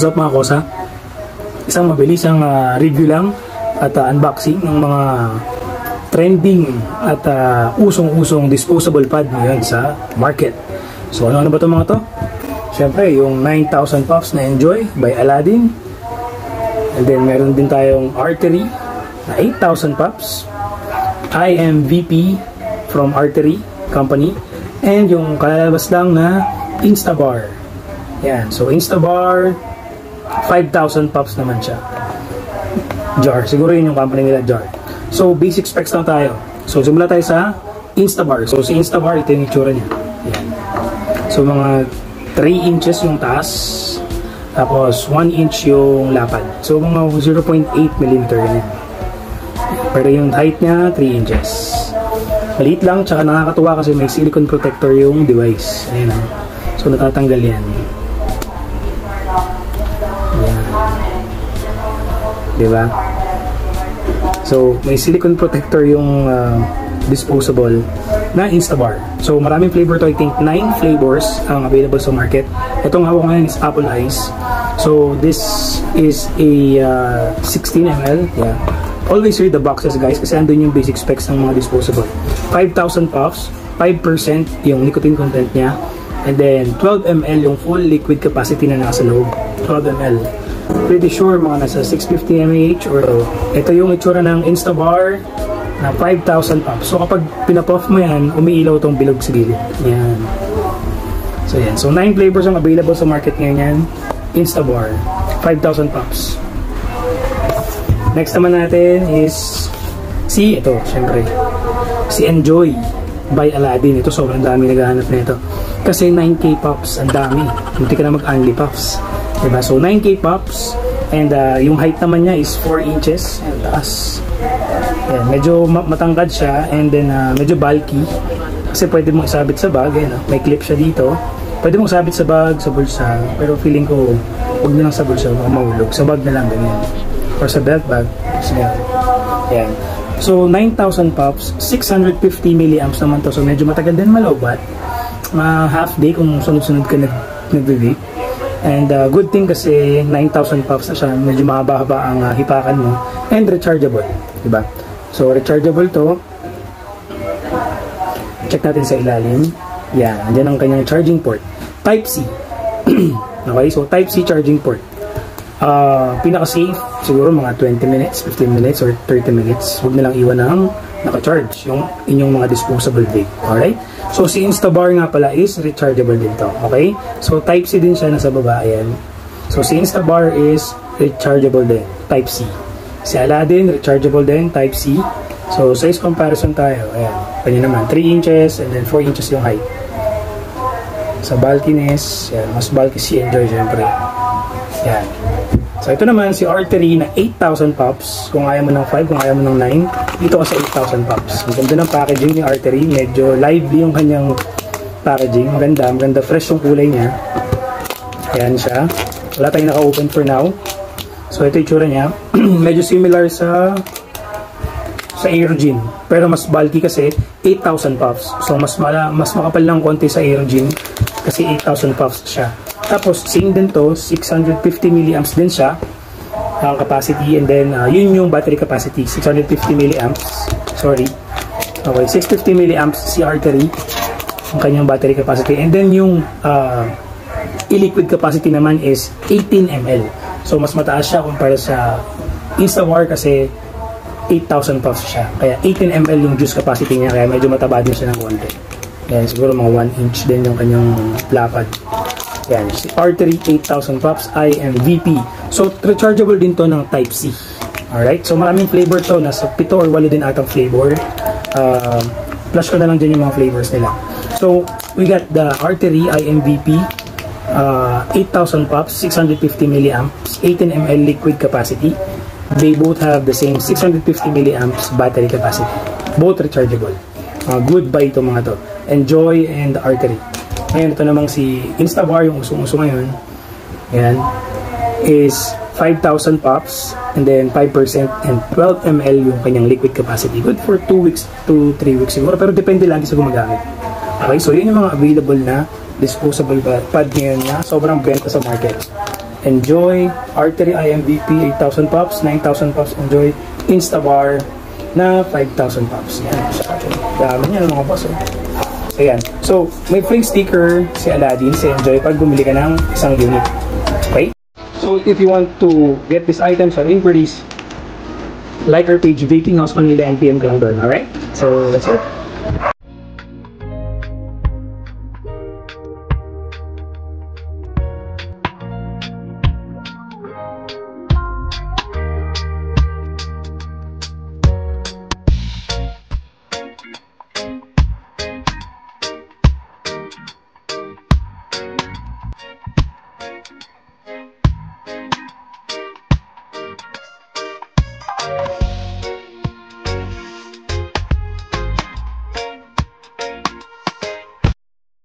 What's up mga kosa? Isang mabilisang review lang at unboxing ng mga trending at usong-usong disposable pad ngayon sa market. So ano ba itong mga to? Siyempre yung 9,000 puffs na Enjoy by Aladdin. And then meron din tayong Artery na 8,000 puffs. IMVP from Artery Company. And yung kalalabas lang na Instabar. Yan, so Instabar 5,000 puffs naman siya. Jar, siguro yun yung company nila, Jar. So basic specs lang tayo. So simula tayo sa Instabar. So si Instabar, ito yung itsura niya. Yan. So mga 3 inches yung taas, tapos 1 inch yung lapad. So mga 0.8 mm yan. Pero yung height niya 3 inches. Maliit lang, tsaka nakakatuwa kasi may silicone protector yung device. Ayan. So natatanggal yan. Ayan. Diba? So may silicone protector yung disposable na Instabar. So maraming flavor to. I think 9 flavors ang available sa market. Itong hawak ngayon is Apple Ice. So this is a 16 ml. Yeah. Always read the boxes guys kasi andun yung basic specs ng mga disposable. 5,000 puffs, 5% yung nicotine content niya, and then 12 ml yung full liquid capacity na nasa loob. 12 ml. Pretty sure mga nasa 650 mAh or ito yung itsura ng Instabar na 5,000 puffs. So kapag pinapuff mo yan, umiilaw tong bilog sa gilid. Yan. So yan. So 9 flavors ang available sa market ngayon yan. Instabar 5,000 puffs. Next naman natin is ito, syempre si Enjoy by Aladdin. Ito sobrang dami naghahanap na ito kasi 9k puffs, ang dami. Hindi ka na mag-only puffs, diba? So 9k puffs, and yung height naman niya is 4 inches ang taas. Yan, medyo matangkad siya, and then medyo bulky kasi pwede mong isabit sa bag. Yan, may clip siya dito, pwede mong isabit sa bag, sa bulsa, pero feeling ko huwag na lang sa bulsa, baka mahulog. Sa bag na lang, ganyan, or sa belt bag. Yan. So 9,000 puffs, 650 milliamps naman to. So medyo matagal din malobat. Half day kung sunod-sunod ka nag-vape. And good thing kasi 9,000 puffs na siya. Medyo mahaba-haba ang hipakan mo. And rechargeable, diba? So rechargeable to. Check natin sa ilalim. Yan, andyan ang kanyang charging port. Type-C. Okay, so Type-C charging port. Pinaka-safe siguro mga 20 minutes, 15 minutes, or 30 minutes. Huwag nilang iwan ng naka-charge yung inyong mga disposable vape. Alright? So si Instabar nga pala is rechargeable din to. Okay? So Type-C din siya nasa baba. Ayan. So si Instabar is rechargeable din. Type-C. Si Aladdin, rechargeable din. Type-C. So size comparison tayo. Ayan. Kanya naman 3 inches and then 4 inches yung height. Sa bulkiness, yan, mas bulky si Enjoy syempre. Yan. So ito naman si Artery na 8,000 puffs. Kung ayaw mo ng 5, kung ayaw mo ng 9, dito ka sa 8,000 puffs. Ang ganda ng packaging ni Artery. Medyo lively yung kanyang packaging. Maganda, fresh yung kulay niya. Ayan siya. Wala tayong naka-open for now. So ito yung tsura niya. Medyo similar sa Aerogin. Pero mas bulky kasi 8,000 puffs. So mas makapal lang konti sa Aerogin kasi 8,000 puffs siya. Tapos same din to, 650 milliamps din siya ang capacity, and then yun yung battery capacity, 650 milliamps. Sorry. Okay, 650 milliamps si Artery ang kanyang battery capacity, and then yung e-liquid capacity naman is 18 ml. So mas mataas siya kumpara sa Instabar kasi 8,000 puffs siya. Kaya 18 ml yung juice capacity niya, kaya medyo mataba din siya ng konti. Yan, siguro mga 1 inch din yung kanyang lapad. Yan, si Artery 8,000 puffs IMVP. So rechargeable din to ng Type-C. Alright, so maraming flavor to. Nasa 7 or 8 din atang flavor. Plus ko na lang dyan yung mga flavors nila. So we got the Artery IMVP 8,000 puffs, 650 milliamps, 18 ml liquid capacity. They both have the same 650 milliamps battery capacity. Both rechargeable. Good buy itong mga to. Enjoy and Artery. Ngayon, ito namang si Instabar, yung usong-uso ngayon. Ayan. Is 5,000 puffs, and then 5% and 12 ml yung kanyang liquid capacity. Good for 2 weeks to 3 weeks siguro, pero depende lang sa gumagamit. Okay, so yun yung mga available na disposable pad ngayon na sobrang benta sa market. Enjoy, Artery IMVP 8,000 pops, 9,000 pops, Enjoy, Instabar na 5,000 pops. Yan, dami niya mga boss. Ayan. So, may free sticker si Aladdin, si Enjoy pag bumili ka ng isang unit. Okay? So, if you want to get these items or inquiries, like our page, Vaping House Manila and PM Groundon. Alright? So, that's it.